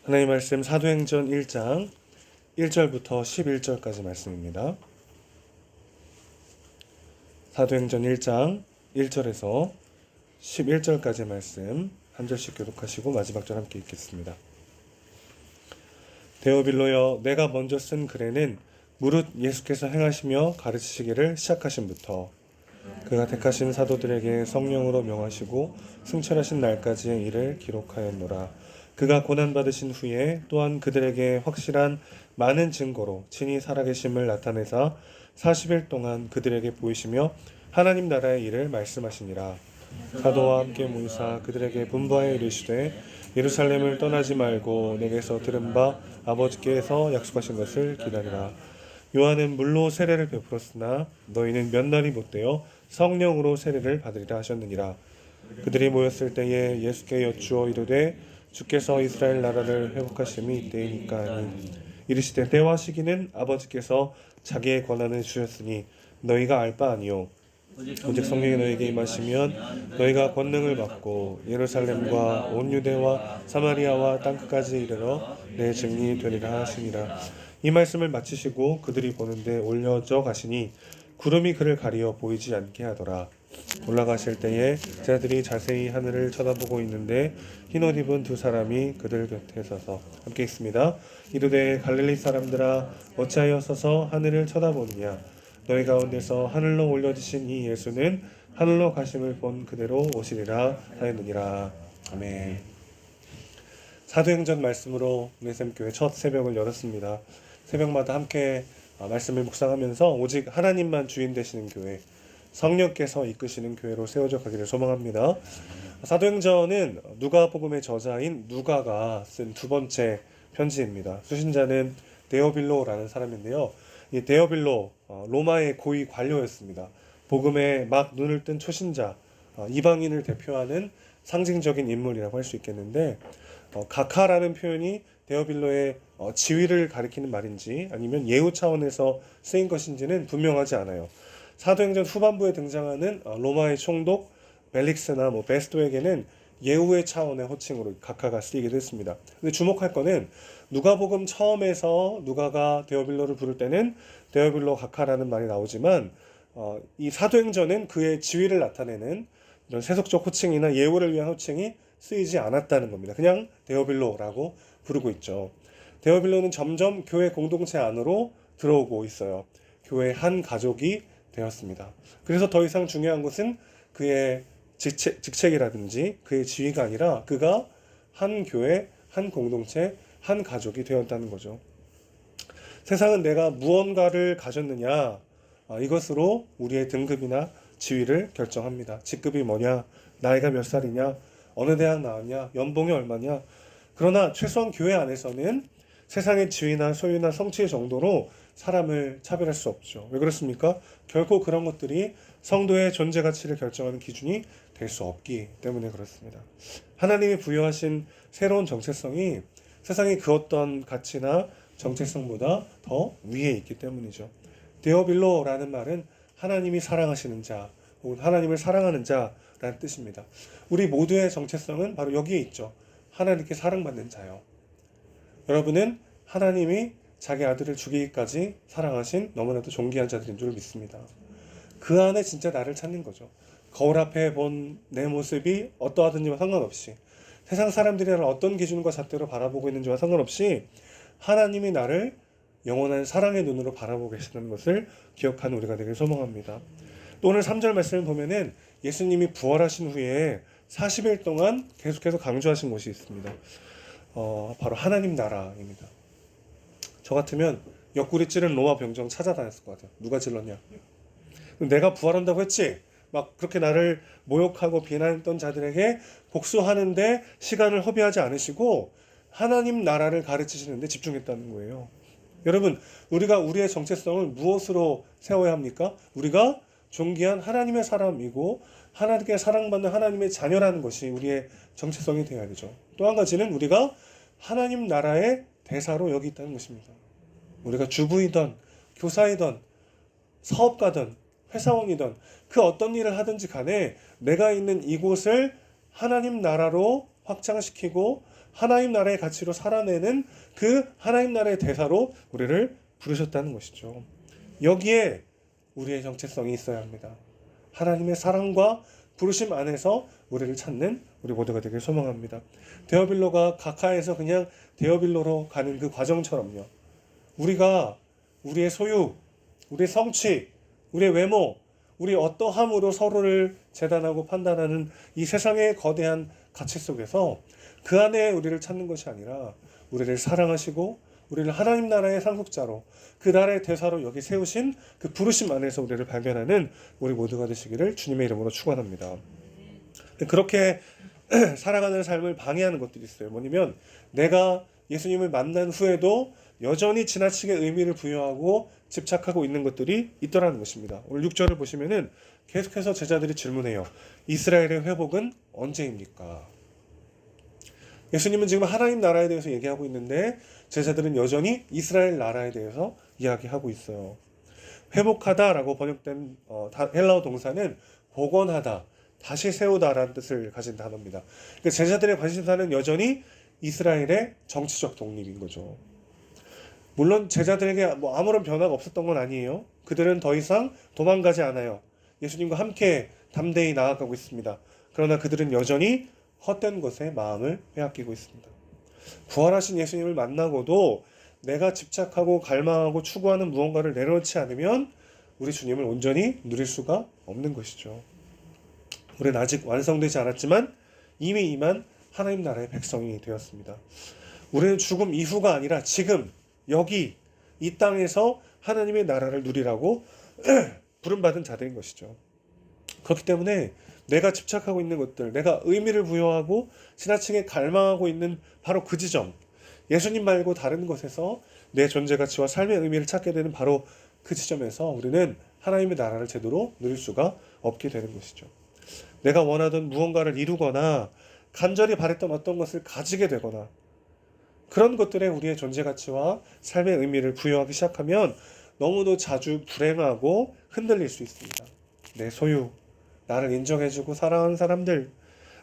하나님 말씀 사도행전 1장 1절부터 11절까지 말씀입니다. 사도행전 1장 1절에서 11절까지 말씀 한 절씩 교독하시고 마지막 절 함께 읽겠습니다. 데오빌로여, 내가 먼저 쓴 글에는 무릇 예수께서 행하시며 가르치시기를 시작하신부터 그가 택하신 사도들에게 성령으로 명하시고 승천하신 날까지의 일을 기록하였노라. 그가 고난받으신 후에 또한 그들에게 확실한 많은 증거로 친히 살아계심을 나타내사 40일 동안 그들에게 보이시며 하나님 나라의 일을 말씀하시니라. 사도와 함께 모이사 그들에게 분부하여 이르시되 예루살렘을 떠나지 말고 내게서 들은 바 아버지께서 약속하신 것을 기다리라. 요한은 물로 세례를 베풀었으나 너희는 몇 날이 못되어 성령으로 세례를 받으리라 하셨느니라. 그들이 모였을 때에 예수께 여쭈어 이르되 주께서 이스라엘 나라를 회복하심이 이때이니까 하니 이르시되 때와 시기는 아버지께서 자기의 권한을 주셨으니 너희가 알 바 아니요 오직 성령이 너희에게 임하시면 너희가 권능을 받고 예루살렘과 온 유대와 사마리아와 땅끝까지 이르러 내 증인이 되리라 하시니라. 이 말씀을 마치시고 그들이 보는데 올려져 가시니 구름이 그를 가리어 보이지 않게 하더라. 올라가실 때에 제자들이 자세히 하늘을 쳐다보고 있는데 흰옷 입은 두 사람이 그들 곁에 서서 함께 있습니다. 이르되 갈릴리 사람들아 어찌하여 서서 하늘을 쳐다보느냐. 너희 가운데서 하늘로 올려지신 이 예수는 하늘로 가심을 본 그대로 오시리라 하였느니라. 아멘. 사도행전 말씀으로 은혜샘교회 첫 새벽을 열었습니다. 새벽마다 함께 말씀을 묵상하면서 오직 하나님만 주인 되시는 교회, 성령께서 이끄시는 교회로 세워져 가기를 소망합니다. 사도행전은 누가복음의 저자인 누가가 쓴 두 번째 편지입니다. 수신자는 데오빌로라는 사람인데요. 이 데오빌로 로마의 고위 관료였습니다. 복음에 막 눈을 뜬 초신자, 이방인을 대표하는 상징적인 인물이라고 할 수 있겠는데 각하라는 표현이 데오빌로의 지위를 가리키는 말인지 아니면 예우 차원에서 쓰인 것인지는 분명하지 않아요. 사도행전 후반부에 등장하는 로마의 총독 벨릭스나 베스토에게는 예우의 차원의 호칭으로 각하가 쓰이기도 했습니다. 근데 주목할 거는 누가복음 처음에서 누가가 데오빌로를 부를 때는 데오빌로 각하라는 말이 나오지만 이 사도행전은 그의 지위를 나타내는 이런 세속적 호칭이나 예우를 위한 호칭이 쓰이지 않았다는 겁니다. 그냥 데오빌로라고 부르고 있죠. 데오빌로는 점점 교회 공동체 안으로 들어오고 있어요. 교회 한 가족이 되었습니다. 그래서 더 이상 중요한 것은 그의 직책이라든지 그의 지위가 아니라 그가 한 교회, 한 공동체, 한 가족이 되었다는 거죠. 세상은 내가 무언가를 가졌느냐 이것으로 우리의 등급이나 지위를 결정합니다. 직급이 뭐냐, 나이가 몇 살이냐, 어느 대학 나왔냐, 연봉이 얼마냐. 그러나 최소한 교회 안에서는 세상의 지위나 소유나 성취의 정도로 사람을 차별할 수 없죠. 왜 그렇습니까? 결코 그런 것들이 성도의 존재 가치를 결정하는 기준이 될 수 없기 때문에 그렇습니다. 하나님이 부여하신 새로운 정체성이 세상의 그 어떤 가치나 정체성보다 더 위에 있기 때문이죠. 데오빌로라는 말은 하나님이 사랑하시는 자 혹은 하나님을 사랑하는 자라는 뜻입니다. 우리 모두의 정체성은 바로 여기에 있죠. 하나님께 사랑받는 자요. 여러분은 하나님이 자기 아들을 죽이기까지 사랑하신 너무나도 존귀한 자들인 줄 믿습니다. 그 안에 진짜 나를 찾는 거죠. 거울 앞에 본 내 모습이 어떠하든지와 상관없이 세상 사람들이 나를 어떤 기준과 잣대로 바라보고 있는지와 상관없이 하나님이 나를 영원한 사랑의 눈으로 바라보고 계시는 것을 기억하는 우리가 되길 소망합니다. 또 오늘 3절 말씀을 보면은 예수님이 부활하신 후에 40일 동안 계속해서 강조하신 것이 있습니다. 바로 하나님 나라입니다. 저 같으면 옆구리 찌른 로마 병정 찾아다녔을 것 같아요. 누가 질렀냐? 내가 부활한다고 했지? 막 그렇게 나를 모욕하고 비난했던 자들에게 복수하는데 시간을 허비하지 않으시고 하나님 나라를 가르치시는데 집중했다는 거예요. 여러분, 우리가 우리의 정체성을 무엇으로 세워야 합니까? 우리가 존귀한 하나님의 사람이고 하나님께 사랑받는 하나님의 자녀라는 것이 우리의 정체성이 되어야 되죠. 또 한 가지는 우리가 하나님 나라의 대사로 여기 있다는 것입니다. 우리가 주부이든 교사이든 사업가든 회사원이든 그 어떤 일을 하든지 간에 내가 있는 이곳을 하나님 나라로 확장시키고 하나님 나라의 가치로 살아내는 그 하나님 나라의 대사로 우리를 부르셨다는 것이죠. 여기에 우리의 정체성이 있어야 합니다. 하나님의 사랑과 부르심 안에서 우리를 찾는 우리 모두가 되길 소망합니다. 데어빌로가 각하에서 그냥 데어빌로로 가는 그 과정처럼요. 우리가 우리의 소유, 우리의 성취, 우리의 외모, 우리 어떠함으로 서로를 재단하고 판단하는 이 세상의 거대한 가치 속에서 그 안에 우리를 찾는 것이 아니라 우리를 사랑하시고 우리를 하나님 나라의 상속자로 그 나라의 대사로 여기 세우신 그 부르심 안에서 우리를 발견하는 우리 모두가 되시기를 주님의 이름으로 축원합니다. 그렇게 살아가는 삶을 방해하는 것들이 있어요. 뭐냐면 내가 예수님을 만난 후에도 여전히 지나치게 의미를 부여하고 집착하고 있는 것들이 있더라는 것입니다. 오늘 6절을 보시면은 계속해서 제자들이 질문해요. 이스라엘의 회복은 언제입니까? 예수님은 지금 하나님 나라에 대해서 얘기하고 있는데 제자들은 여전히 이스라엘 나라에 대해서 이야기하고 있어요. 회복하다라고 번역된 헬라어 동사는 복원하다, 다시 세우다라는 뜻을 가진 단어입니다. 그러니까 제자들의 관심사는 여전히 이스라엘의 정치적 독립인 거죠. 물론 제자들에게 아무런 변화가 없었던 건 아니에요. 그들은 더 이상 도망가지 않아요. 예수님과 함께 담대히 나아가고 있습니다. 그러나 그들은 여전히 헛된 것에 마음을 빼앗기고 있습니다. 부활하신 예수님을 만나고도 내가 집착하고 갈망하고 추구하는 무언가를 내려놓지 않으면 우리 주님을 온전히 누릴 수가 없는 것이죠. 우리는 아직 완성되지 않았지만 이미 임한 하나님 나라의 백성이 되었습니다. 우리는 죽음 이후가 아니라 지금 여기 이 땅에서 하나님의 나라를 누리라고 부름받은 자들인 것이죠. 그렇기 때문에 내가 집착하고 있는 것들, 내가 의미를 부여하고 지나치게 갈망하고 있는 바로 그 지점, 예수님 말고 다른 것에서 내 존재 가치와 삶의 의미를 찾게 되는 바로 그 지점에서 우리는 하나님의 나라를 제대로 누릴 수가 없게 되는 것이죠. 내가 원하던 무언가를 이루거나 간절히 바랬던 어떤 것을 가지게 되거나 그런 것들에 우리의 존재 가치와 삶의 의미를 부여하기 시작하면 너무도 자주 불행하고 흔들릴 수 있습니다. 내 소유, 나를 인정해주고 사랑하는 사람들,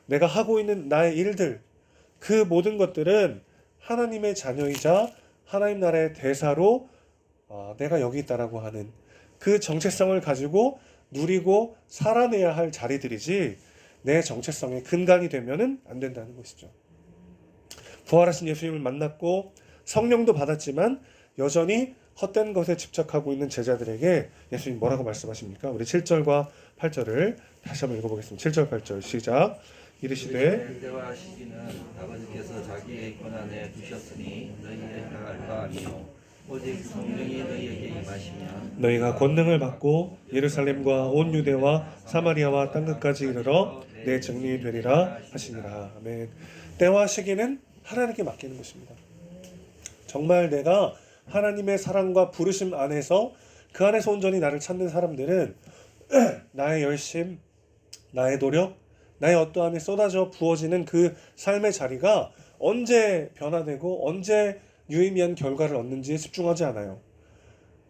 내가 하고 있는 나의 일들, 그 모든 것들은 하나님의 자녀이자 하나님 나라의 대사로 내가 여기 있다라고 하는 그 정체성을 가지고 누리고 살아내야 할 자리들이지 내 정체성의 근간이 되면은 안 된다는 것이죠. 부활하신 예수님을 만났고 성령도 받았지만 여전히 헛된 것에 집착하고 있는 제자들에게 예수님 뭐라고 말씀하십니까? 우리 7절과 8절을 다시 한번 읽어보겠습니다. 7절 8절 시작. 이르시되 때와 시기는 아버지께서 자기의 권한에 두셨으니 너희가 알 바 아니요 오직 성령이 너희에게 임하시면 너희가 권능을 받고 예루살렘과 온 유대와 사마리아와 땅끝까지 이르러 내 증인이 되리라 하시니라. 아멘. 때와 시기는 하나님께 맡기는 것입니다. 정말 내가 하나님의 사랑과 부르심 안에서 그 안에서 온전히 나를 찾는 사람들은 나의 열심, 나의 노력, 나의 어떠함이 쏟아져 부어지는 그 삶의 자리가 언제 변화되고 언제 유의미한 결과를 얻는지에 집중하지 않아요.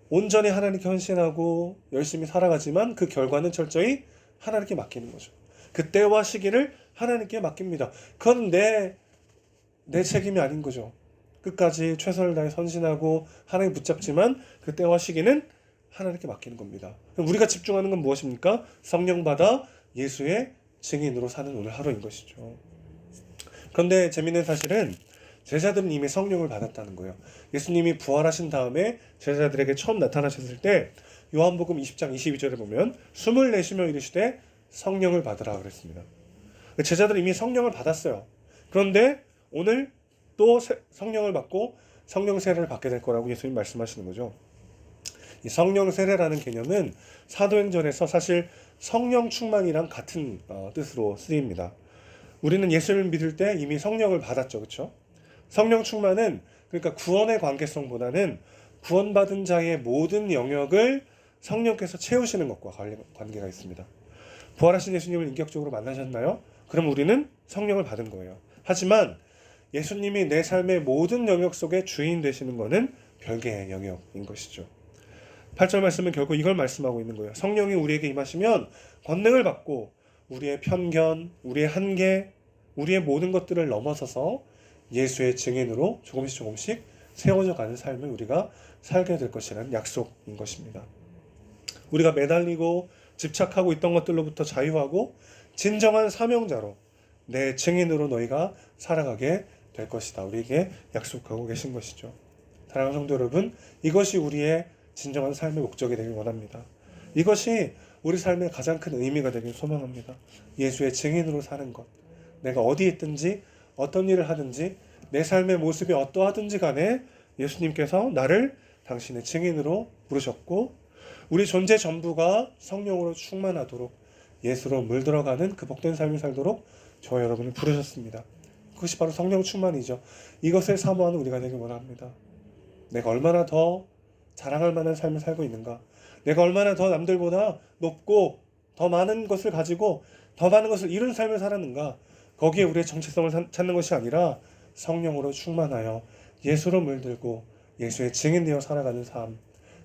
온전히 하나님께 헌신하고 열심히 살아가지만 그 결과는 철저히 하나님께 맡기는 거죠. 그 때와 시기를 하나님께 맡깁니다. 그건 내 책임이 아닌 거죠. 끝까지 최선을 다해 선신하고 하나님 붙잡지만 그 때와 시기는 하나님께 맡기는 겁니다. 그럼 우리가 집중하는 건 무엇입니까? 성령 받아 예수의 증인으로 사는 오늘 하루인 것이죠. 그런데 재미있는 사실은 제자들은 이미 성령을 받았다는 거예요. 예수님이 부활하신 다음에 제자들에게 처음 나타나셨을 때 요한복음 20장 22절에 보면 숨을 내쉬며 이르시되 성령을 받으라 그랬습니다. 제자들은 이미 성령을 받았어요. 그런데 오늘 또 성령을 받고 성령 세례를 받게 될 거라고 예수님 말씀하시는 거죠. 이 성령 세례라는 개념은 사도행전에서 사실 성령 충만이랑 같은 뜻으로 쓰입니다. 우리는 예수를 믿을 때 이미 성령을 받았죠. 그렇죠? 성령 충만은 그러니까 구원의 관계성보다는 구원받은 자의 모든 영역을 성령께서 채우시는 것과 관계가 있습니다. 부활하신 예수님을 인격적으로 만나셨나요? 그럼 우리는 성령을 받은 거예요. 하지만 예수님이 내 삶의 모든 영역 속에 주인 되시는 것은 별개의 영역인 것이죠. 8절 말씀은 결국 이걸 말씀하고 있는 거예요. 성령이 우리에게 임하시면 권능을 받고 우리의 편견, 우리의 한계, 우리의 모든 것들을 넘어서서 예수의 증인으로 조금씩 조금씩 세워져 가는 삶을 우리가 살게 될 것이라는 약속인 것입니다. 우리가 매달리고 집착하고 있던 것들로부터 자유하고 진정한 사명자로 내 증인으로 너희가 살아가게 될 것이다. 우리에게 약속하고 계신 것이죠. 사랑하는 성도 여러분, 이것이 우리의 진정한 삶의 목적이 되길 원합니다. 이것이 우리 삶의 가장 큰 의미가 되길 소망합니다. 예수의 증인으로 사는 것. 내가 어디에 있든지 어떤 일을 하든지 내 삶의 모습이 어떠하든지 간에 예수님께서 나를 당신의 증인으로 부르셨고 우리 존재 전부가 성령으로 충만하도록 예수로 물들어가는 그 복된 삶을 살도록 저와 여러분을 부르셨습니다. 그것이 바로 성령 충만이죠. 이것을 사모하는 우리가 되길 원합니다. 내가 얼마나 더 자랑할 만한 삶을 살고 있는가, 내가 얼마나 더 남들보다 높고 더 많은 것을 가지고 더 많은 것을 이룬 삶을 살았는가, 거기에 우리의 정체성을 찾는 것이 아니라 성령으로 충만하여 예수로 물들고 예수의 증인되어 살아가는 삶,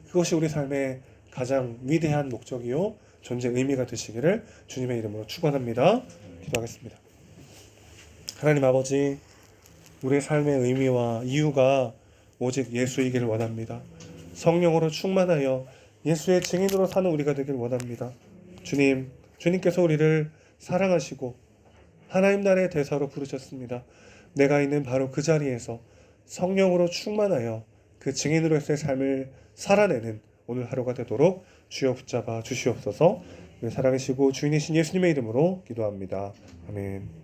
그것이 우리 삶의 가장 위대한 목적이요 존재 의미가 되시기를 주님의 이름으로 축원합니다. 기도하겠습니다. 하나님 아버지, 우리의 삶의 의미와 이유가 오직 예수이기를 원합니다. 성령으로 충만하여 예수의 증인으로 사는 우리가 되길 원합니다. 주님, 주님께서 우리를 사랑하시고 하나님 나라의 대사로 부르셨습니다. 내가 있는 바로 그 자리에서 성령으로 충만하여 그 증인으로서의 삶을 살아내는 오늘 하루가 되도록 주여 붙잡아 주시옵소서. 사랑하시고 주인이신 예수님의 이름으로 기도합니다. 아멘.